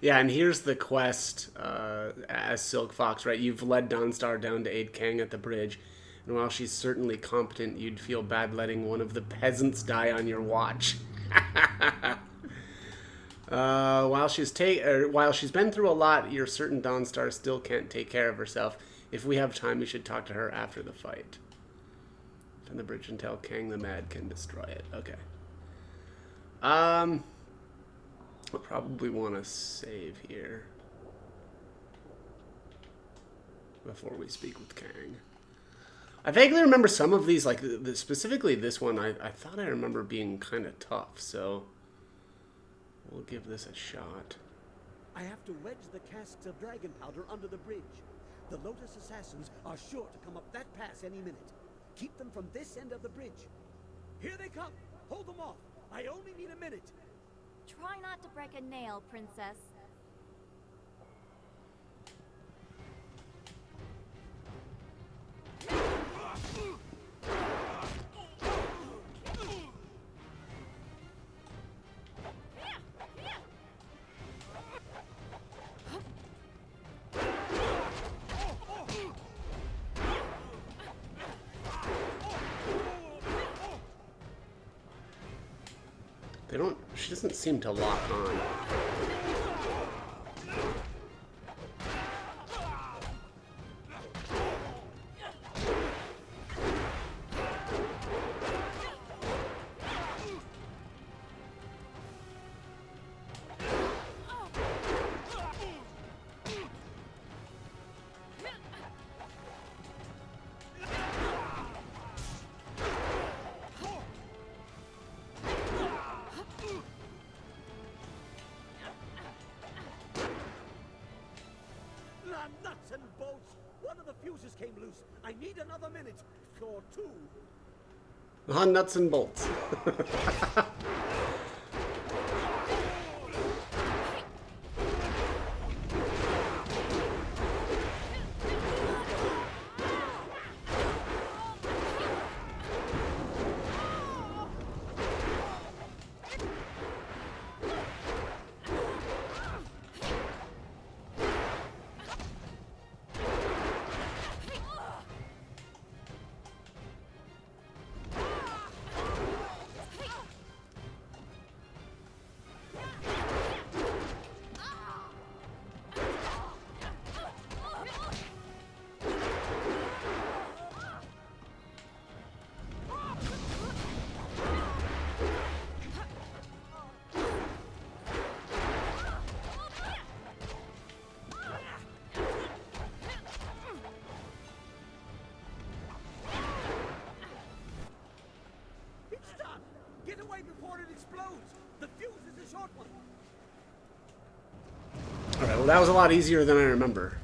Yeah, and here's the quest as Silk Fox, right? You've led Dawnstar down to aid Kang at the bridge, and while she's certainly competent, you'd feel bad letting one of the peasants die on your watch. While she's been through a lot, you're certain Dawnstar still can't take care of herself. If we have time, we should talk to her after the fight. Defend the bridge until Kang the Mad can destroy it. Okay. I'll probably want to save here. before we speak with Kang. I vaguely remember some of these, like specifically this one, I thought I remember being kind of tough, so we'll give this a shot. I have to wedge the casks of dragon powder under the bridge. The Lotus assassins are sure to come up that pass any minute. Keep them from this end of the bridge. Here they come. Hold them off. I only need a minute. Try not to break a nail, Princess. She doesn't seem to lock on. Nuts and bolts! One of the fuses came loose. I need another minute. Or two. Nuts and bolts. Alright, well that was a lot easier than I remember.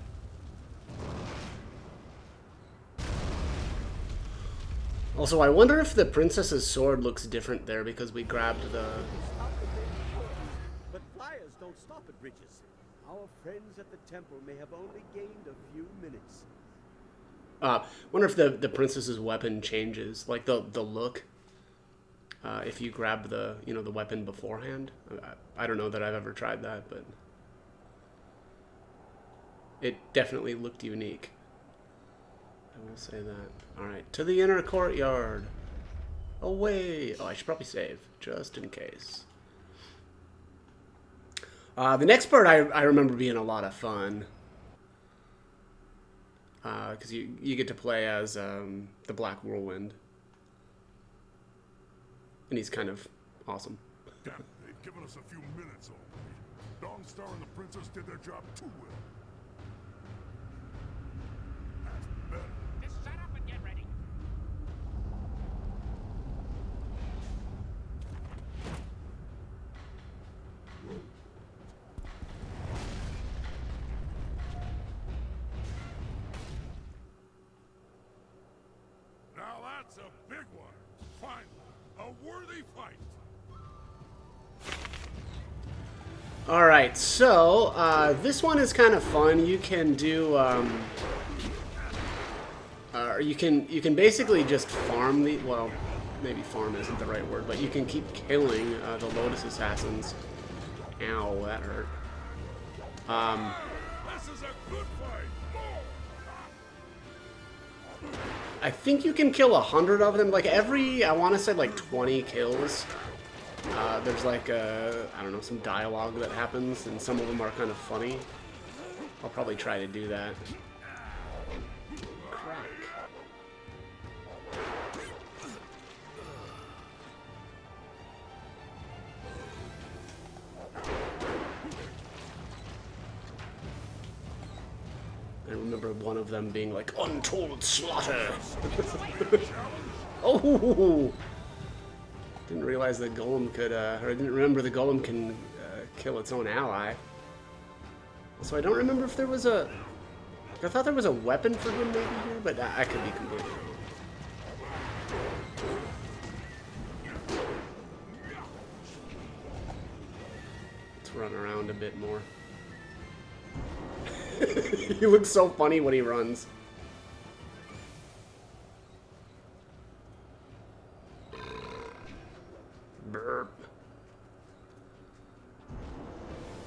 Also, I wonder if the princess's sword looks different there because we grabbed the... But flyers don't stop at bridges. Our friends at the temple may have only gained a few minutes. Wonder if the princess's weapon changes, like the look. If you grab the the weapon beforehand. I don't know that I've ever tried that, but it definitely looked unique. I will say that. All right, to the inner courtyard. Away. Oh, I should probably save just in case. The next part I remember being a lot of fun. Because you get to play as the Black Whirlwind. And he's kind of awesome. Damn, they've given us a few minutes already. Dawnstar and the princess did their job too well. That's better. Just shut up and get ready. Now that's a big one. Finally, a worthy fight. Alright, so this one is kind of fun. You can do you can basically just farm the, well, maybe farm isn't the right word, but you can keep killing the Lotus assassins. Ow, that hurt. This is a good fight. I think you can kill 100 of them. Like every, I want to say like 20 kills. There's like I don't know, some dialogue that happens, and some of them are kind of funny. I'll probably try to do that. Crack. I remember one of them being like, untold slaughter! Oh! Didn't realize the golem could, or I didn't remember the golem can kill its own ally. So I don't remember if there was a... I thought there was a weapon for him maybe here, but I could be completely wrong. Let's run around a bit more. He looks so funny when he runs. Burp.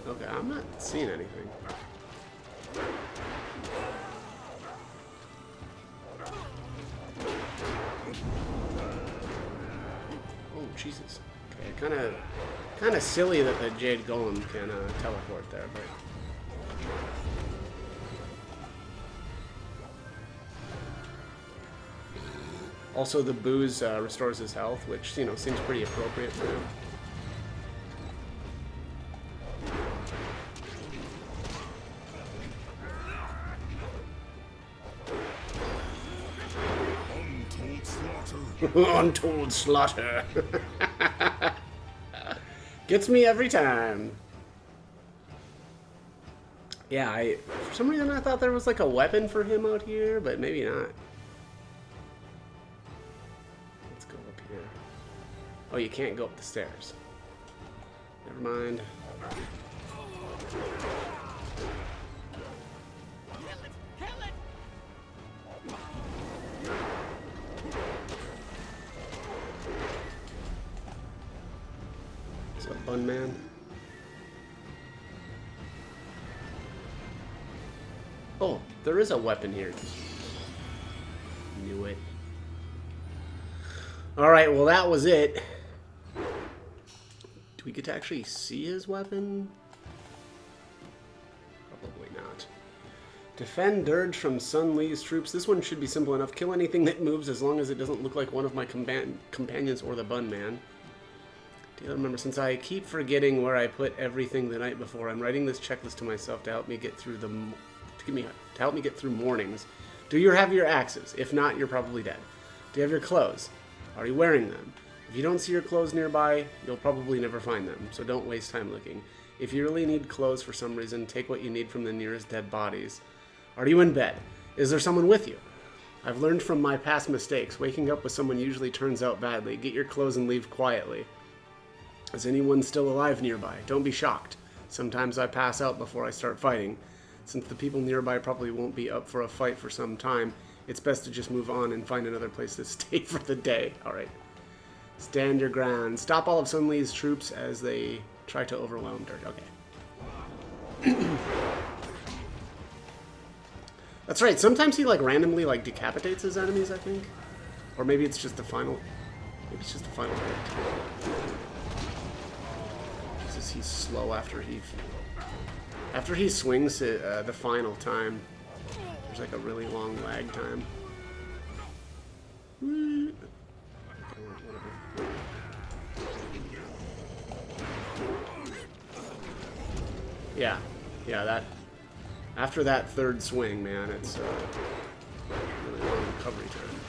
Okay, I'm not seeing anything. Oh, Jesus. Okay, kind of silly that the Jade Golem can teleport there, but... Also, the booze restores his health, which, you know, seems pretty appropriate for him. Untold slaughter. Gets me every time. Yeah, for some reason I thought there was like a weapon for him out here, but maybe not. Let's go up here. Oh, you can't go up the stairs. Never mind. What's up, Bun Man? Oh, there is a weapon here. Knew it. Alright, well that was it. Do we get to actually see his weapon? Probably not. Defend Dirge from Sun Li's troops. This one should be simple enough. Kill anything that moves as long as it doesn't look like one of my companions or the Bun Man. Do you remember, since I keep forgetting where I put everything the night before, I'm writing this checklist to myself to help me get through mornings. Do you have your axes? If not, you're probably dead. Do you have your clothes? Are you wearing them? If you don't see your clothes nearby, you'll probably never find them, so don't waste time looking. If you really need clothes for some reason, take what you need from the nearest dead bodies. Are you in bed? Is there someone with you? I've learned from my past mistakes. Waking up with someone usually turns out badly. Get your clothes and leave quietly. Is anyone still alive nearby? Don't be shocked. Sometimes I pass out before I start fighting. Since the people nearby probably won't be up for a fight for some time, it's best to just move on and find another place to stay for the day. Alright. Stand your ground. Stop all of Sun Li's troops as they try to overwhelm Dirge. Okay. That's right. Sometimes he like randomly like decapitates his enemies, I think. Or maybe it's just the final... Maybe it's just the final hit. He's slow after he swings it, the final time. There's like a really long lag time. Yeah, that after that third swing, man, it's really long recovery time.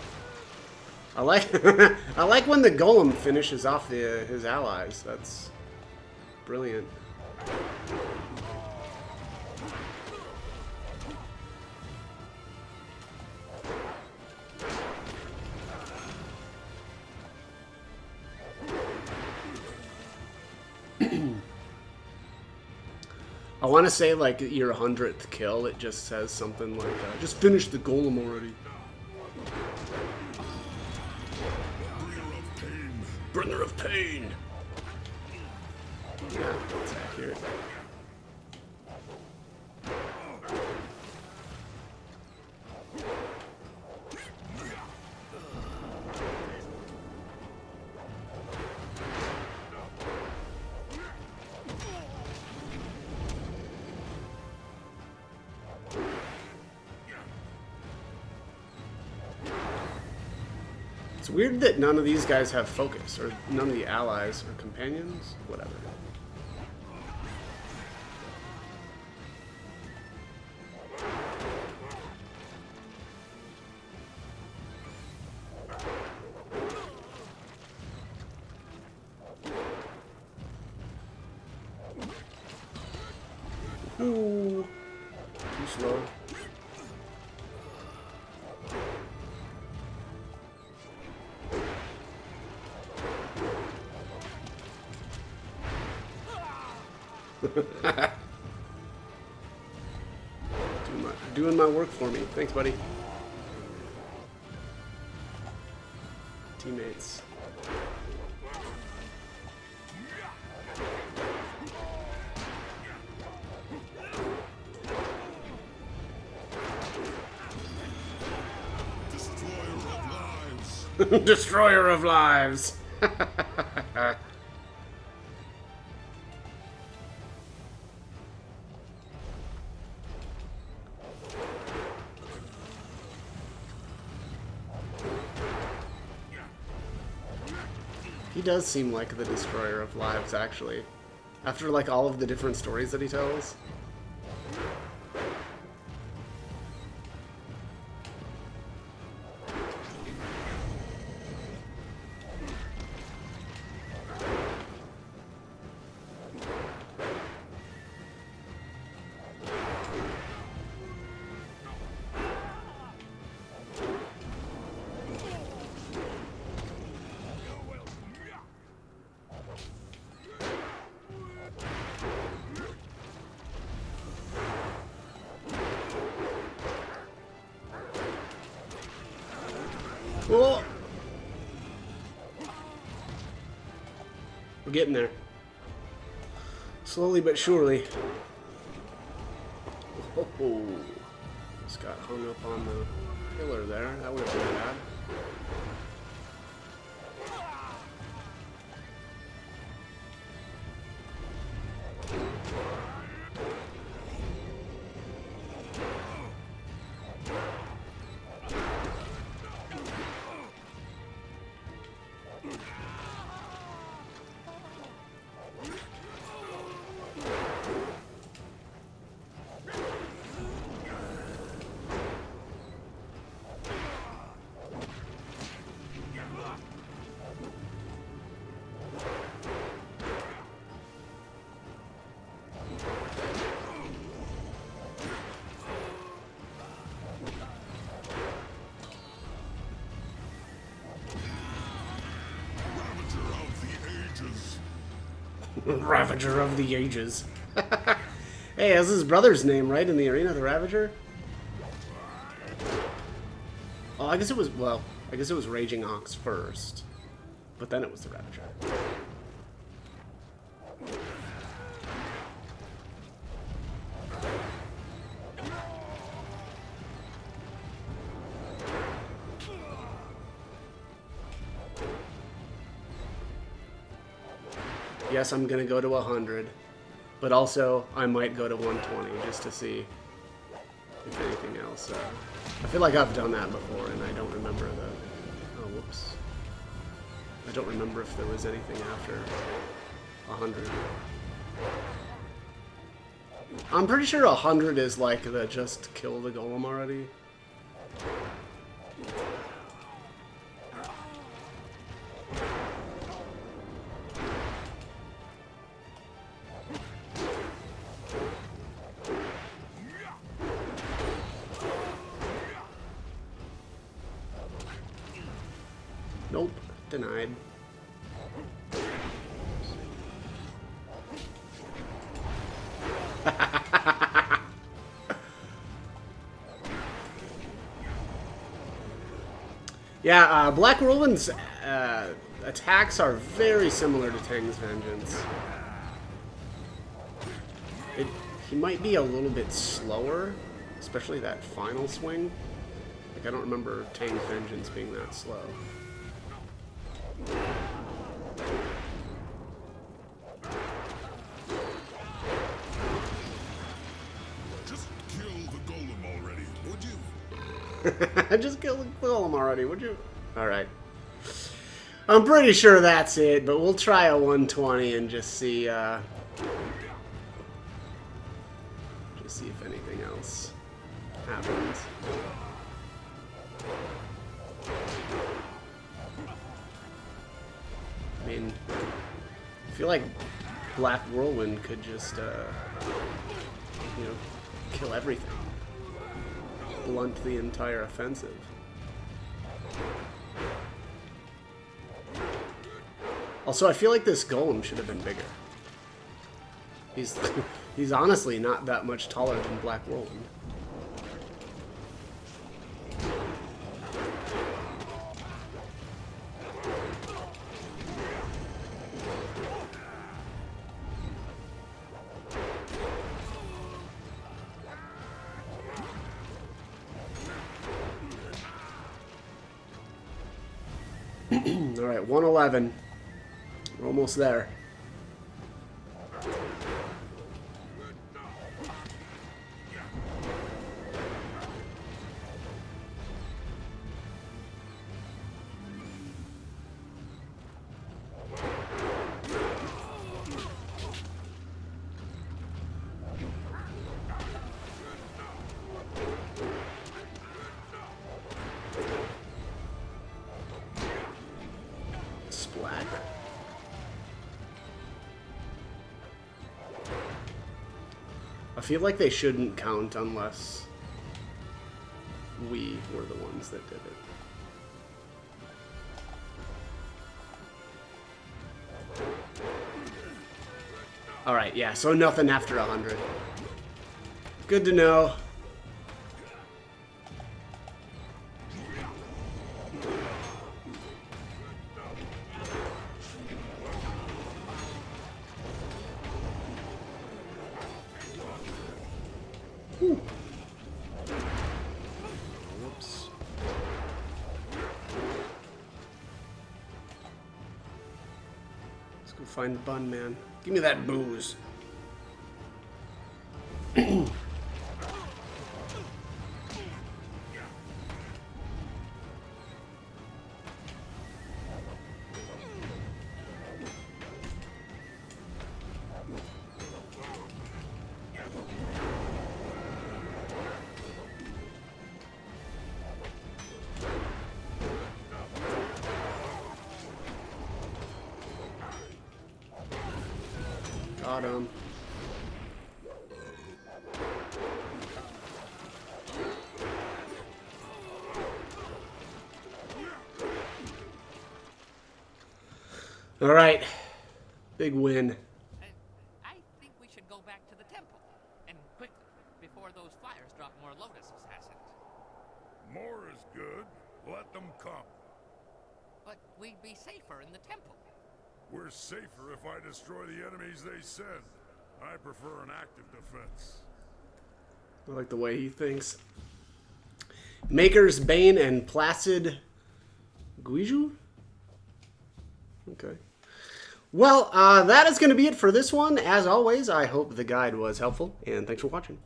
I like when the golem finishes off his allies. That's brilliant. I want to say like your 100th kill, it just says something like, just finish the golem already. Bringer of pain. Yeah, that's accurate. It's weird that none of these guys have focus, or none of the allies or companions, whatever. Ooh. Too slow. Doing my work for me. Thanks, buddy. Teammates. Destroyer of lives. He does seem like the destroyer of lives, actually. After, like, all of the different stories that he tells. Whoa. We're getting there. Slowly but surely. Oh, just got hung up on the pillar there. That would have been bad. Ravager of the Ages. Hey, that's his brother's name, right? In the arena, the Ravager? Oh, I guess it was, well, I guess it was Raging Ox first. But then it was the Ravager. Yes, I'm gonna go to 100, but also I might go to 120 just to see if anything else. I feel like I've done that before, and I don't remember the. Oh, whoops! I don't remember if there was anything after 100. I'm pretty sure 100 is like the just kill the golem already. Nope, denied. Yeah, Black Whirlwind's attacks are very similar to Tang's Vengeance. He might be a little bit slower, especially that final swing. Like, I don't remember Tang's Vengeance being that slow. Just kill the golem already, would you? Just kill the golem already, would you? Alright. I'm pretty sure that's it, but we'll try a 120 and just see, if anything else happens. I mean, I feel like Black Whirlwind could just, you know, kill everything. Blunt the entire offensive. Also, I feel like this golem should have been bigger. He's honestly not that much taller than Black Roland. All right, 111. We're almost there. Splat. I feel like they shouldn't count unless we were the ones that did it. Alright, yeah, so nothing after 100. Good to know. Whoops. Let's go find Bun Man. Give me that booze. Got him. All right, big win. I think we should go back to the temple, and quickly, before those flyers drop more Lotus assassins. More is good. Let them come. But we'd be safer in the temple. We're safer if I destroy the enemies they send. I prefer an active defense. I like the way he thinks. Maker's Bane and Placid Guiju? Okay. Well, that is going to be it for this one. As always, I hope the guide was helpful, and thanks for watching.